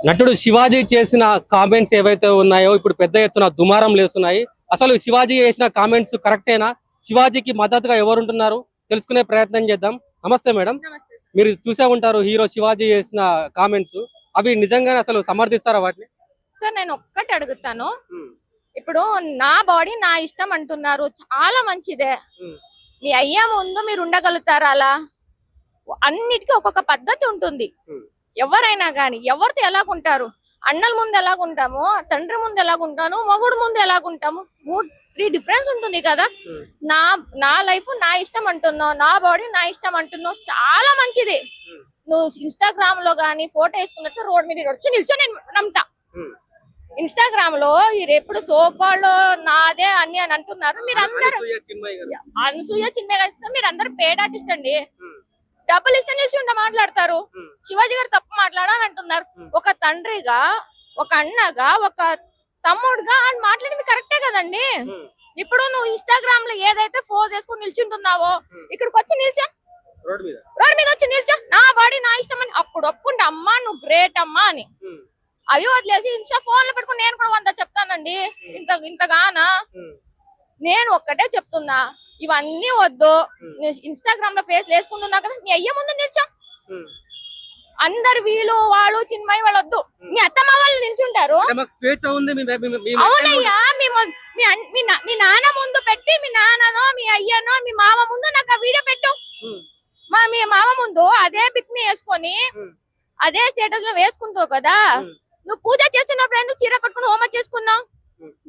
నటుడు శివాజీ చేసిన కామెంట్స్ ఏవైతే ఉన్నాయో ఇప్పుడు పెద్ద ఎత్తున దుమారం లేస్తున్నాయి. అసలు శివాజీ చేసిన కామెంట్స్ కరెక్టేనా? శివాజీకి మద్దతుగా ఎవరుంటున్నారు తెలుసుకునే ప్రయత్నం చేద్దాం. నమస్తే మేడం. మీరు చూసే ఉంటారు హీరో శివాజీ చేసిన కామెంట్స్, అవి నిజంగానే అసలు సమర్థిస్తారా వాటిని? సార్ నేను ఒక్కటి అడుగుతాను. ఇప్పుడు నా బాడీ నా ఇష్టం అంటున్నారు, చాలా మంచిదే. మీ అయ్యా ముందు మీరు ఉండగలుగుతారా? అలా అన్నిటికీ ఒక్కొక్క పద్ధతి ఉంటుంది. ఎవరైనా గాని ఎవరితో ఎలాగుంటారు, అన్నల ముందు ఎలాగుంటాము, తండ్రి ముందు ఎలాగుంటాను, మొగుడు ముందు ఎలాగుంటాము, 3 డిఫరెన్స్ ఉంటుంది కదా. నా లైఫ్ నా ఇష్టం అంటున్నావు, నా బాడీ నా ఇష్టం అంటున్నావు, చాలా మంచిది. నువ్వు ఇన్స్టాగ్రామ్ లో గానీ ఫోటో వేసుకున్నట్టు రోడ్ మీద వచ్చి నిల్చొని నేను నమ్ముతా. ఇన్స్టాగ్రామ్ లో ఎప్పుడు సోకాళ్ళు నాదే అని అంటున్నారు. మీరు అందరూ అనసూయ చిన్మయ్య మీరు అందరు పేడ్ ఆర్టిస్ట్ అండి. డబ్బులు ఇస్తే నిలిచి మాట్లాడతారు. శివాజీ గారు తప్పు మాట్లాడాలని అంటున్నారు. ఒక తండ్రిగా, ఒక అన్నగా, ఒక తమ్ముడుగా అని మాట్లాడింది కరెక్టే కదండి. ఇప్పుడు నువ్వు ఇన్స్టాగ్రామ్ లో ఏదైతే ఫోజ్ చేసుకుని నిల్చుంటున్నావో ఇక్కడికి వచ్చి నిల్చా, రోడ్ మీద వచ్చి నిల్చా, నా బాడీ నా ఇష్టం అని అప్పుడు ఒప్పుకుంటే అమ్మా నువ్వు గ్రేట్ అమ్మా అని. అవి వదిలేసి ఇన్స్టా ఫోన్ లో పెట్టుకుని నేను కూడా 100 చెప్తానండి. ఇంతగానా నేను ఒక్కటే చెప్తున్నా, ఇవన్నీ వద్దు. ఇన్స్టాగ్రామ్ లో ఫేస్ వేసుకుంటున్నా కదా, నీ అయ్య ముందు నిల్చా. అందరు వీళ్ళు వాళ్ళు చిన్మయ్య వాళ్ళు వద్దు, మీ అత్తమ్మ వాళ్ళు నిల్చుంటారు. అవునయ్యా, మీ నాన్న ముందు పెట్టి, మీ నాన్ననో మీ అయ్యనో మీ మామ ముందు నాకు ఆ వీడియో పెట్టు. మీ మామ ముందు అదే పిక్ ని వేసుకొని అదే స్టేటస్ లో వేసుకుంటావు కదా. నువ్వు పూజ చేస్తున్నప్పుడు ఎందుకు చీర కట్టుకుని హోమ చేసుకున్నావు?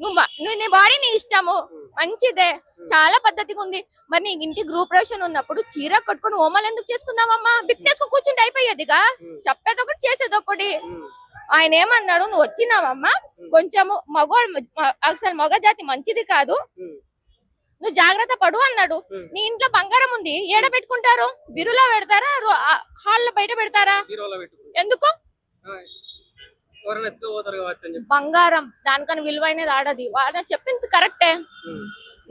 నువ్వు నీ బాడీ నీ ఇష్టము, మంచిదే, చాలా పద్ధతిగా ఉంది. మరి నీ ఇంటి గ్రూప్ రేషన్ ఉన్నప్పుడు చీర కట్టుకుని హోమాలు ఎందుకు చేసుకున్నావమ్మా? బిక్నేసుకుని కూర్చుంటే అయిపోయేదిగా. చెప్పేది ఒకటి చేసేది ఒకటి. ఆయన ఏమన్నాడు, నువ్వు వచ్చినావమ్మా కొంచెము అసలు మగ జాతి మంచిది కాదు, నువ్వు జాగ్రత్త పడు అన్నాడు. నీ ఇంట్లో బంగారం ఉంది, ఏడ పెట్టుకుంటారు? బిరులో పెడతారా, హాల్లో బయట పెడతారా? ఎందుకు? బంగారం దానికని విలువైనది ఆడది. వాళ్ళ చెప్పింది కరెక్టే,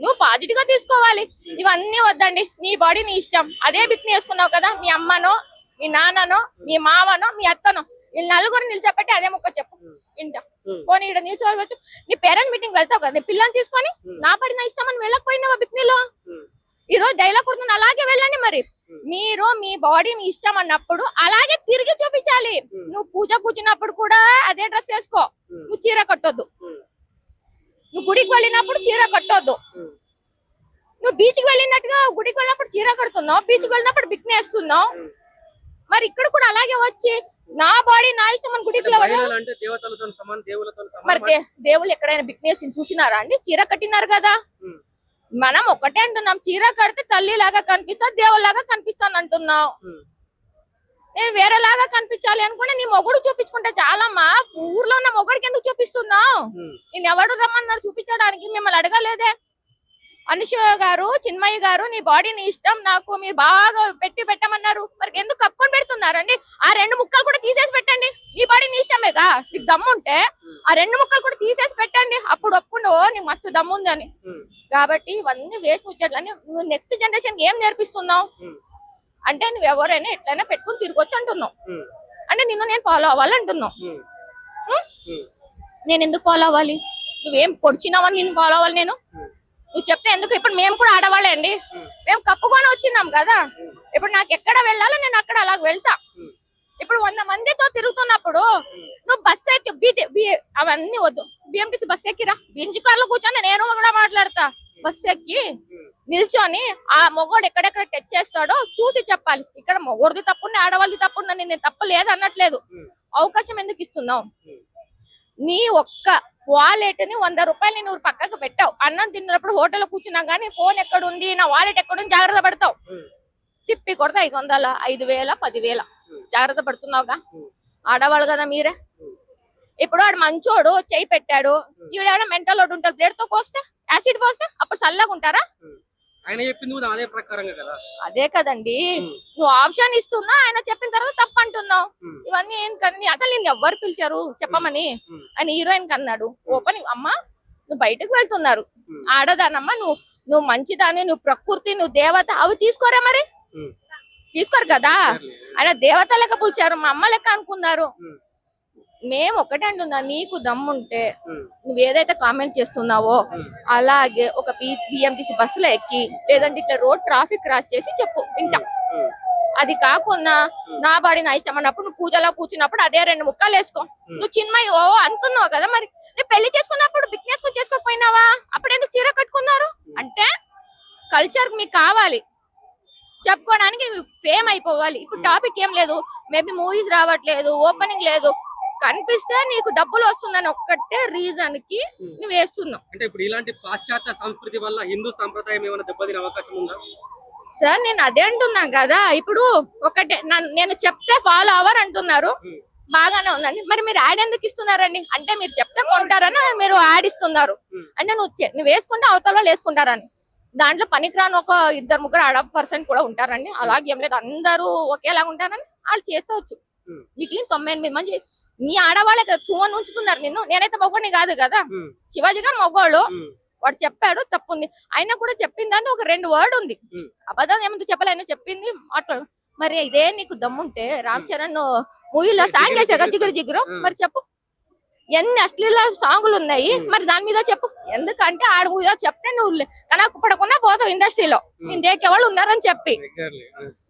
నువ్వు పాజిటివ్ గా తీసుకోవాలి. ఇవన్నీ వద్దండి, నీ బాడీ నీ ఇష్టం. అదే బిక్ని వేసుకున్నావు కదా, మీ అమ్మనో మీ నాన్ననో మీ మావనో మీ అత్తనో వీళ్ళు నలుగురు నిల్చోపెట్టి అదే ముక్క చెప్పు ఇంట. పోనీ ఇక్కడ నిల్చోబెట్టు. నీ పేరెంట్ మీటింగ్ వెళ్తావు కదా, నీ పిల్లని తీసుకొని నా పడి నా ఇష్టం అని వెళ్ళకపోయినావా బిక్నీలో? ఈ రోజు డైలాగ్ కొడుతున్నా, అలాగే వెళ్ళండి. మరి మీరు మీ బాడీ మీ ఇష్టం అన్నప్పుడు అలాగే తిరిగి చూపించాలి. నువ్వు పూజ కూర్చున్నప్పుడు కూడా అదే డ్రెస్ వేసుకో, నువ్వు చీర కట్టొద్దు. నువ్వు గుడికి వెళ్ళినప్పుడు చీర కట్టొద్దు. నువ్వు బీచ్కి వెళ్ళినట్టుగా గుడికి వెళ్ళినప్పుడు చీర కడుతున్నావు, బీచ్కి వెళ్ళినప్పుడు బిక్ని వేస్తున్నావు. మరి ఇక్కడ కూడా అలాగే వచ్చి నా బాడీ నా ఇష్టం అని గుడికి మరి దేవుళ్ళు ఎక్కడైనా బిక్నేసి చూసినారా అండి? చీర కట్టినారు కదా. మనం ఒకటే అంటున్నాం, చీర కడితే తల్లి లాగా కనిపిస్తా, దేవుళ్ళలాగా కనిపిస్తాను అంటున్నావు. నేను వేరేలాగా కనిపించాలి అనుకుంటే నీ మొగుడు చూపించుకుంటే చాలమ్మా. ఊర్లో ఉన్న మొగుడికి ఎందుకు చూపిస్తున్నావు? నేను ఎవడు రమ్మన్నారు చూపించడానికి? మిమ్మల్ని అడగలేదే. అనసూయ గారు, చిన్మయ్య గారు, నీ బాడీ నీ ఇష్టం, నాకు మీరు బాగా పెట్టమన్నారు. మరి ఎందుకు కప్పుకొని పెడుతున్నారండి? ఆ 2 ముక్కలు కూడా తీసేసి పెట్టండి. నీ బాడీ నీ ఇష్టమేగా, నీకు దమ్ముంటే ఆ 2 ముక్కలు కూడా తీసేసి పెట్టండి. అప్పుడు ఒప్పుకుండు నీకు మస్తు దమ్ము ఉంది అని. కాబట్టి ఇవన్నీ వేస్ట్ ముచ్చట్లని. నువ్వు నెక్స్ట్ జనరేషన్ ఏం నేర్పిస్తున్నావు అంటే, నువ్వు ఎవరైనా ఎట్లయినా పెట్టుకుని తిరగొచ్చు అంటున్నావు. అంటే నిన్ను నేను ఫాలో అవ్వాలంటున్నావు. నేను ఎందుకు ఫాలో అవ్వాలి? నువ్వేం పొడిచినావని నేను ఫాలో అవ్వాలి? నువ్వు చెప్తే ఎందుకు? ఇప్పుడు మేము కూడా ఆడవాళ్ళే అండి, మేము కప్పుకొని వచ్చినాం కదా. ఇప్పుడు నాకు ఎక్కడ వెళ్ళాలో నేను అక్కడ అలాగ వెళ్తా. ఇప్పుడు 100 మందితో తిరుగుతున్నప్పుడు నువ్వు బస్సు ఎక్కి అవన్నీ వద్దు. బిఎంటీసీ బస్సు ఎక్కిరా, బెంచ్ కార్లో కూర్చొని నేను కూడా మాట్లాడతా. బస్సు ఎక్కి నిల్చొని ఆ మొగోడు ఎక్కడెక్కడ టచ్ చేస్తాడో చూసి చెప్పాలి. ఇక్కడ మొగోడిది తప్పుండి ఆడవాళ్ళది తప్పుండి నేను తప్పు లేదు అనట్లేదు. అవకాశం ఎందుకు ఇస్తున్నావు? నీ ఒక్క వాలెట్ ని 100 రూపాయలు నువ్వు పక్కకు పెట్టావు. అన్నం తిన్నప్పుడు హోటల్లో కూర్చున్నా గానీ ఫోన్ ఎక్కడుంది, నా వాలెట్ ఎక్కడుంది జాగ్రత్త పడతావు. తిప్పి కొడతా 500, 5000, 10,000 జాగ్రత్త పడుతున్నావుగా. ఆడవాళ్ళు కదా మీరే. ఇప్పుడు వాడు మంచోడు చేయి పెట్టాడు, ఈవిడ మెంటల్ లోటు ఉంటాడు, బ్లేడ్ తో కోస్తే యాసిడ్ పోస్తే అప్పుడు చల్లగా ఉంటారా? ఆయన చెప్పింది అదే ప్రకారంగా కదా. అదే కదండి, నువ్వు ఆప్షన్ ఇస్తున్నా, ఆయన చెప్పిన తర్వాత తప్పు అంటున్నావు. ఇవన్నీ ఏం కన్నీ అసలు నేను ఎవ్వరు పిలిచారు చెప్పమని అని హీరోయిన్ కన్నాడు. ఓపెన్ అమ్మా నువ్వు బయటకు వెళ్తున్నారు, ఆడదానమ్మా, నువ్వు మంచిదాన్ని, నువ్వు ప్రకృతి, నువ్వు దేవత, అవి తీసుకోరా? మరి తీసుకోరు కదా. ఆయన దేవత లెక్క పిలిచారు, మా అమ్మ లెక్క అనుకున్నారు. మేము ఒకటే అంటున్నా, నీకు దమ్ముంటే నువ్వు ఏదైతే కామెంట్ చేస్తున్నావో అలాగే ఒక బిఎంటీసీ బస్సులో ఎక్కి లేదంటే ఇట్లా రోడ్ ట్రాఫిక్ క్రాస్ చేసి చెప్పు, వింటాం. అది కాకుండా నా బాడీ నా ఇష్టం అన్నప్పుడు నువ్వు పూజలో కూర్చున్నప్పుడు అదే 2 ముక్కలు వేసుకో. నువ్వు చిన్మయి ఓ అంటున్నావు కదా, మరి నువ్వు పెళ్లి చేసుకున్నప్పుడు బిక్ వేసుకొని చేసుకోకపోయినావా? అప్పుడు ఎందుకు చీర కట్టుకున్నారు? అంటే కల్చర్ మీకు కావాలి చెప్పుకోవడానికి, ఫేమ్ అయిపోవాలి. ఇప్పుడు టాపిక్ ఏం లేదు, మేబీ మూవీస్ రావట్లేదు, ఓపెనింగ్ లేదు, కనిపిస్తే నీకు డబ్బులు వస్తుందని ఒక్కటే రీజన్ కి నువ్వు వేస్తున్నావు. అంటే ఇప్పుడు ఇలాంటి పాశ్చాత్య సంస్కృతి వల్ల హిందూ సంప్రదాయం ఏమైనా దెబ్బతినే అవకాశం ఉందా? సార్ నేను అదే అంటున్నా కదా, ఇప్పుడు ఒకటే నేను చెప్తే ఫాలో అవర్ అంటున్నారు, బాగానే ఉందండి. మరి మీరు యాడ్ ఎందుకు ఇస్తున్నారండి? అంటే మీరు చెప్తే కొంటారని మీరు యాడ్ ఇస్తున్నారు. అంటే నువ్వు వేసుకుంటే అవతల వాళ్ళు వేసుకుంటారని. దాంట్లో పనికిరాని ఒక 2-3 ఆడ% కూడా ఉంటారండి. అలాగే ఏం లేదు, అందరూ ఒకేలాగా ఉంటారని వాళ్ళు చేసుకోవచ్చు. మిగిలిన 98 మంది నీ ఆడవాళ్ళే కదా తూమని ఉంచుతున్నారు నిన్ను. నేనైతే మొగోడిని కాదు కదా, శివాజీ గారు మొగోళ్ళు. వాడు చెప్పాడు, తప్పుంది. అయినా కూడా చెప్పిందని ఒక 2 వర్డ్ ఉంది, అబద్ధం ఏముంది చెప్పలే, ఆయన చెప్పింది మాట్లాడు. మరి ఇదే నీకు దమ్ముంటే రామ్ చరణ్ మూవీలో సాంగ్ చేశారు కదా జిగురు జిగురు, మరి చెప్పు. ఎన్ని అశ్లీల సాంగులు ఉన్నాయి, మరి దాని మీద చెప్పు. ఎందుకంటే ఆడ మూవీలో చెప్తే నువ్వు కనక్కు పడకుండా పోతావు ఇండస్ట్రీలో, నేను దేకే వాళ్ళు ఉన్నారని చెప్పి.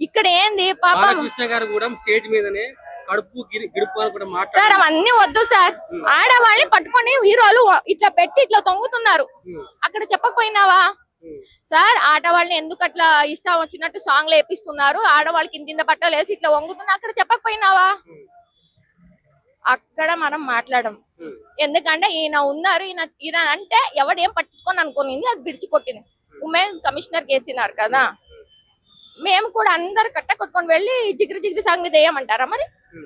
ఇక్కడ ఏంది పాపం గారు కూడా స్టేజ్ మీదనే కడుపు గిడుపు అని కూడా మాట్లాడారు. సార్ అవన్నీ వద్దు సార్, ఆడవాళ్ళని పట్టుకొని హీరోలు ఇట్లా పెట్టి ఇట్లా తొంగుతున్నారు. అక్కడ చెప్పకపోయినావా సార్? ఆడవాళ్ళని ఎందుకు అట్లా ఇష్టం వచ్చినట్టు సాంగ్లు వేపిస్తున్నారు, ఆడవాళ్ళకి ఇంత బట్టలు వేసి ఇట్లా వంగుతున్నా, అక్కడ చెప్పకపోయినావా? అక్కడ మనం మాట్లాడడం. ఎందుకంటే ఈయన ఉన్నారు, ఈయన అంటే ఎవడేం పట్టించుకొని అనుకునింది, అది విడిచి కొట్టింది. ఉమెన్ కమిషనర్ వేసినారు కదా, మేము కూడా అందరు కట్ట కొట్టుకొని వెళ్ళి జిగిరి జిగిరి సాంగ్ వేయమంటారా?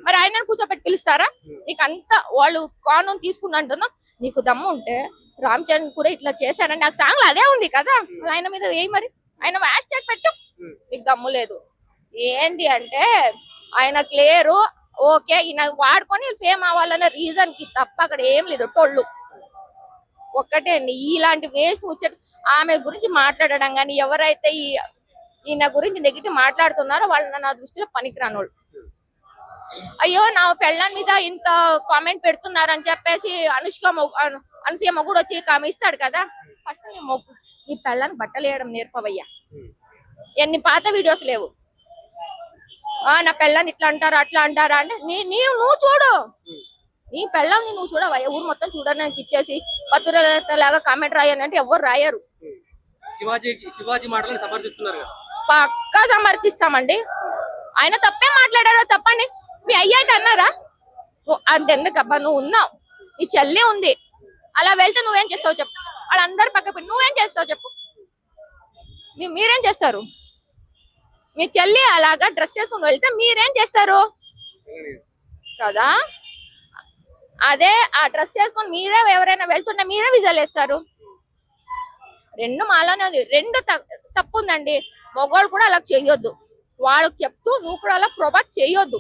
మరి ఆయన కూర్చోబెట్టి పిలుస్తారా? నీకు అంత వాళ్ళు కానూన్ తీసుకున్నట్టున్నా, నీకు దమ్ము ఉంటే రామ్ చరణ్ కూడా ఇట్లా చేశారని నాకు సాంగ్లు అదే ఉంది కదా, ఆయన మీద వేయి. మరి ఆయన హ్యాష్ ట్యాగ్ పెట్టు, నీకు దమ్ము లేదు. ఏంటి అంటే ఆయన క్లియర్, ఓకే ఈయన వాడుకొని ఫేమ్ అవ్వాలన్న రీజన్ కి తప్ప అక్కడ ఏం లేదు. టొళ్ళు ఒక్కటే అండి. ఇలాంటి వేస్ట్ ముచ్చట ఆమె గురించి మాట్లాడడం కానీ, ఎవరైతే ఈయన గురించి నెగిటివ్ మాట్లాడుతున్నారో వాళ్ళు నా దృష్టిలో పనికిరాని వాళ్ళు. అయ్యో నా పెళ్ళాన్ మీద ఇంత కామెంట్ పెడుతున్నారని చెప్పేసి అనసూయ మొగుడు వచ్చి ఇస్తాడు కదా, ఫస్ట్ నీ పెళ్ళాన్ని బట్టలు వేయడం నేర్పవయ్యా. ఎన్ని పాత వీడియోస్ లేవు, నా పెళ్ళాన్ని ఇట్లా అంటారా అట్లా అంటారా అంటే నువ్వు చూడు, నీ పెళ్ళాన్ని నువ్వు చూడవయ్యా. ఊరు మొత్తం చూడడానికి ఇచ్చేసి పత్తులాగా కామెంట్ రాయని అంటే ఎవరు రాయరు. శివాజీ మాటలను సమర్థిస్తున్నారు, పక్కా సమర్థిస్తామండి. ఆయన తప్పే మాట్లాడారో చెప్పండి, మీ అయ్యాక అన్నారా? అంతెందుకబ్బా, నువ్వు ఉన్నావు, నీ చెల్లి ఉంది, అలా వెళ్తే నువ్వేం చేస్తావు చెప్పు. వాళ్ళందరూ పక్క పెట్టి నువ్వేం చేస్తావు చెప్పు. మీరేం చేస్తారు? మీ చెల్లి అలాగా డ్రెస్ చేసుకుని వెళ్తే మీరేం చేస్తారు కదా? అదే ఆ డ్రెస్ చేసుకుని మీరే ఎవరైనా వెళ్తుంటే మీరే విజువల్ వేస్తారు. 2 మాలోనే ఉంది. 2 తప్పు ఉందండి. మగవాళ్ళు కూడా అలా చెయ్యొద్దు. వాళ్ళకి చెప్తూ నువ్వు కూడా అలా ప్రొవోక్ చెయ్యొద్దు.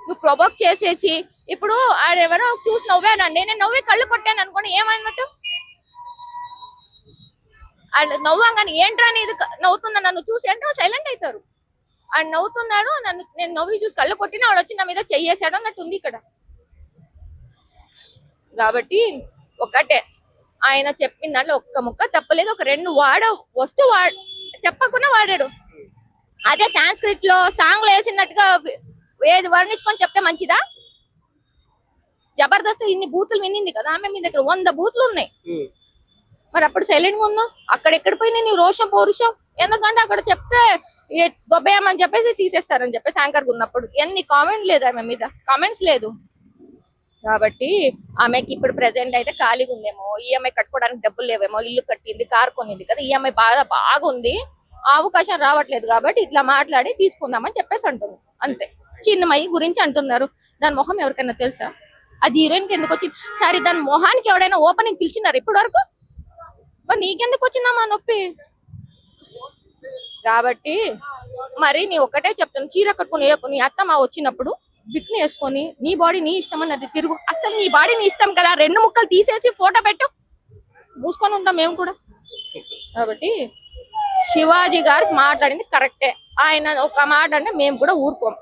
నువ్వు ప్రొవోక్ చేసేసి ఇప్పుడు ఆడెవరో చూసి నవ్వానండి, నేను నవ్వి కళ్ళు కొట్టాను అనుకోని ఏమన్నట్టు? వాళ్ళు నవ్వంగానే ఏంట్రా ఇది నవ్వుతున్నా నన్ను చూసి అంటే సైలెంట్ అవుతారు. ఆయన నవ్వుతున్నాడు, నేను నవ్వి చూసి కళ్ళు కొట్టినా వాడు వచ్చి నా మీద చెయ్యేసాడు అన్నట్టు ఉంది ఇక్కడ. కాబట్టి ఒకటే, ఆయన చెప్పిన దాంట్లో ఒక్క ముక్క తప్పలేదు. ఒక 2 వస్తూ చెప్పకుండా వాడాడు. అదే సాంస్క్రిట్ లో సాంగ్లు వేసినట్టుగా ఏది వర్ణించుకొని చెప్తే మంచిదా? జబర్దస్త్ ఇన్ని బూతులు వినింది కదా ఆమె, మీ దగ్గర 100 బూతులు ఉన్నాయి. మరి అప్పుడు సైలెంట్ గా ఉన్నావు. అక్కడెక్కడ పోయినా నీ రోషం పౌరుషం? ఎందుకంటే అక్కడ చెప్తే దొబ్బేయమని చెప్పేసి తీసేస్తారని చెప్పేసి యాంకర్ ఉన్నప్పుడు ఎన్ని కామెంట్ లేదు, ఆమె మీద కామెంట్స్ లేదు. కాబట్టి ఆమెకి ఇప్పుడు ప్రెసెంట్ అయితే ఖాళీగా ఉందేమో, ఈఎంఐ కట్టుకోవడానికి డబ్బులు లేవేమో, ఇల్లు కట్టింది, కార్ కొనింది కదా, ఈఎంఐ బాగుంది, అవకాశం రావట్లేదు కాబట్టి ఇట్లా మాట్లాడి తీసుకుందామని చెప్పేసి అంటుంది అంతే. చిన్నమయ్యి గురించి అంటున్నారు, దాని మొహం ఎవరికైనా తెలుసా? అది హీరోయిన్ కి ఎందుకు వచ్చింది? సరే దాని మొహానికి ఎవడైనా ఓపెనింగ్ పిలిచినారు ఇప్పటి వరకు? మరి నీకెందుకు వచ్చిందమ్మా నొప్పి? కాబట్టి మరి నీ ఒకటే చెప్తాను, చీర కట్టుకుని నీ అత్తమ్మ వచ్చినప్పుడు బిక్ని వేసుకొని నీ బాడీ నీ ఇష్టం అన్నది తిరుగు. అసలు నీ బాడీ నీ ఇష్టం కదా, 2 ముక్కలు తీసేసి ఫోటో పెట్టు, మూసుకొని ఉంటాం మేము కూడా. కాబట్టి శివాజీ గారు మాట్లాడింది కరెక్టే. ఆయన ఒక మాట అంటే మేము కూడా ఊరుకోం.